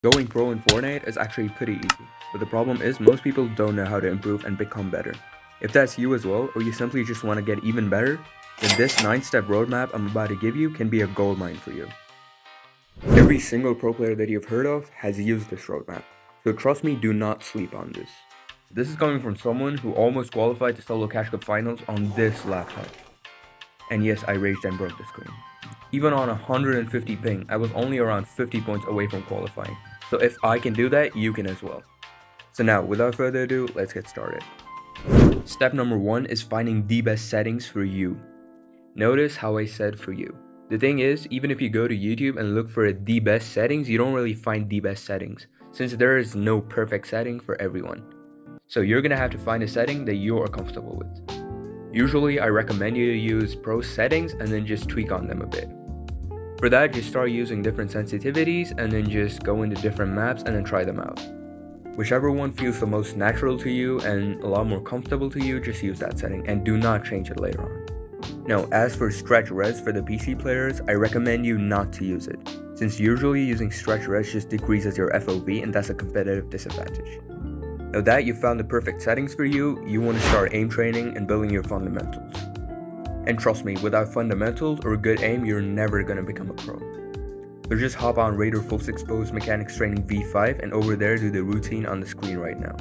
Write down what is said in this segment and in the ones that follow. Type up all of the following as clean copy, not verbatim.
Going pro in Fortnite is actually pretty easy, but the problem is most people don't know how to improve and become better. If that's you as well, or you simply just want to get even better, then this 9-step roadmap I'm about to give you can be a goldmine for you. Every single pro player that you've heard of has used this roadmap, so trust me, do not sleep on this. This is coming from someone who almost qualified to solo Cash Cup finals on this laptop. And yes, I raged and broke the screen. Even on 150 ping, I was only around 50 points away from qualifying. So if I can do that, you can as well. So now, without further ado, let's get started. Step number 1 is finding the best settings for you. Notice how I said for you. The thing is, even if you go to YouTube and look for the best settings, you don't really find the best settings, since there is no perfect setting for everyone. So you're gonna have to find a setting that you are comfortable with. Usually, I recommend you to use pro settings and then just tweak on them a bit. For that, just start using different sensitivities and then just go into different maps and then try them out. Whichever one feels the most natural to you and a lot more comfortable to you, just use that setting and do not change it later on. Now, as for stretch res for the PC players, I recommend you not to use it, since usually using stretch res just decreases your FOV and that's a competitive disadvantage. Now that you've found the perfect settings for you, you want to start aim training and building your fundamentals. And trust me, without fundamentals or good aim, you're never going to become a pro. So just hop on Raider Full Exposed Mechanics Training V5 and over there do the routine on the screen right now.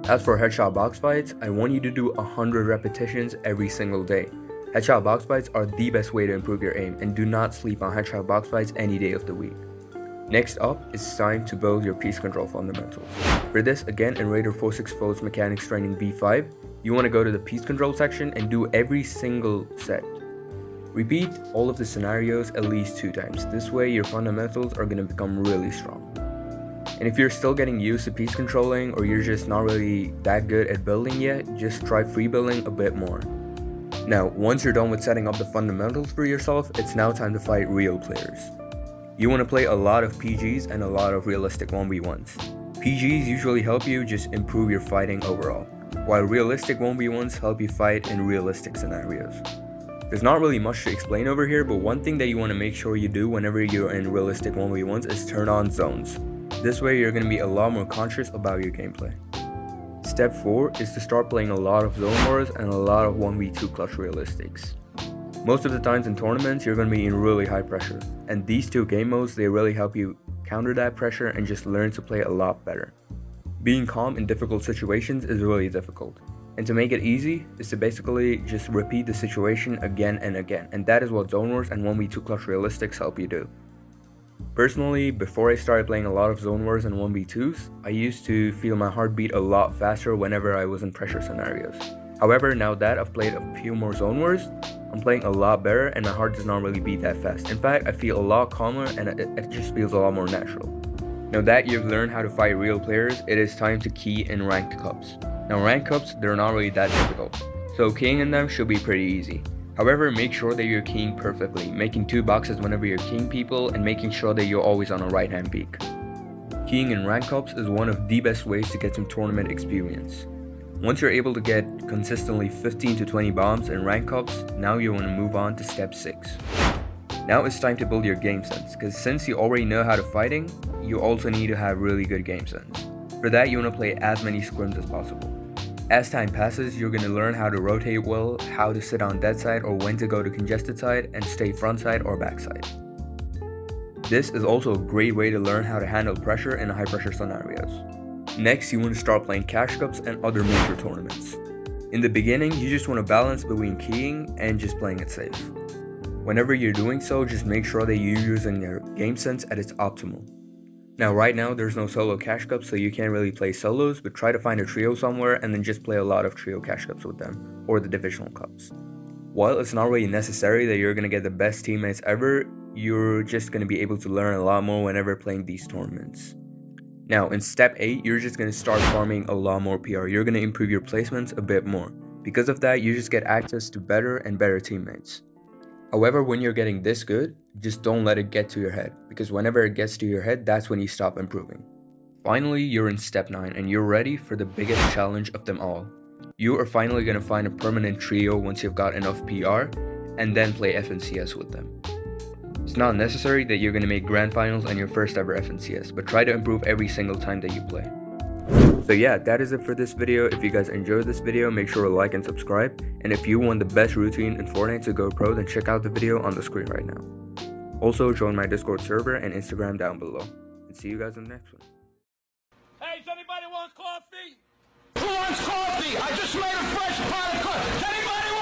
As for headshot box fights, I want you to do 100 repetitions every single day. Headshot box fights are the best way to improve your aim, and do not sleep on headshot box fights any day of the week. Next up, it's time to build your piece control fundamentals. For this, again in Raider Force Exposed Mechanics Training V5, you want to go to the piece control section and do every single set. Repeat all of the scenarios at least 2 times. This way your fundamentals are going to become really strong. And if you're still getting used to piece controlling or you're just not really that good at building yet, just try free building a bit more. Now, once you're done with setting up the fundamentals for yourself, it's now time to fight real players. You want to play a lot of PGs and a lot of realistic 1v1s. PGs usually help you just improve your fighting overall, while realistic 1v1s help you fight in realistic scenarios. There's not really much to explain over here, but one thing that you want to make sure you do whenever you're in realistic 1v1s is turn on zones. This way you're going to be a lot more conscious about your gameplay. Step 4 is to start playing a lot of zone wars and a lot of 1v2 clutch realistics. Most of the times in tournaments, you're going to be in really high pressure, and these 2 game modes, they really help you counter that pressure and just learn to play a lot better. Being calm in difficult situations is really difficult, and to make it easy is to basically just repeat the situation again and again, and that is what zone wars and 1v2 clutch realistics help you do. Personally, before I started playing a lot of zone wars and 1v2s, I used to feel my heartbeat a lot faster whenever I was in pressure scenarios. However, now that I've played a few more zone wars, I'm playing a lot better and my heart does not really beat that fast. In fact, I feel a lot calmer and it just feels a lot more natural. Now that you've learned how to fight real players, it is time to key in ranked cups. Now ranked cups, they're not really that difficult, so keying in them should be pretty easy. However, make sure that you're keying perfectly, making 2 boxes whenever you're keying people and making sure that you're always on a right hand peak. Keying in ranked cups is one of the best ways to get some tournament experience. Once you're able to get consistently 15 to 20 bombs in rank cups, now you want to move on to step 6. Now it's time to build your game sense, because since you already know how to fighting, you also need to have really good game sense. For that, you want to play as many scrims as possible. As time passes, you're going to learn how to rotate well, how to sit on dead side or when to go to congested side and stay front side or back side. This is also a great way to learn how to handle pressure in high pressure scenarios. Next, you want to start playing cash cups and other major tournaments. In the beginning, you just want to balance between keying and just playing it safe. Whenever you're doing so, just make sure that you're using your game sense at its optimal. Now right now, there's no solo cash cups, so you can't really play solos, but try to find a trio somewhere and then just play a lot of trio cash cups with them, or the divisional cups. While it's not really necessary that you're going to get the best teammates ever, you're just going to be able to learn a lot more whenever playing these tournaments. Now, in step 8, you're just going to start farming a lot more PR. You're going to improve your placements a bit more. Because of that, you just get access to better and better teammates. However, when you're getting this good, just don't let it get to your head, because whenever it gets to your head, that's when you stop improving. Finally, you're in step 9 and you're ready for the biggest challenge of them all. You are finally going to find a permanent trio once you've got enough PR, and then play FNCS with them. It's not necessary that you're going to make grand finals and your first ever FNCS, but try to improve every single time that you play. So yeah, that is it for this video. If you guys enjoyed this video, make sure to like and subscribe. And if you want the best routine in Fortnite to go pro, then check out the video on the screen right now. Also, join my Discord server and Instagram down below. And see you guys in the next one. Hey, does anybody want coffee? Who wants coffee? I just made a fresh pot of coffee. Does anybody want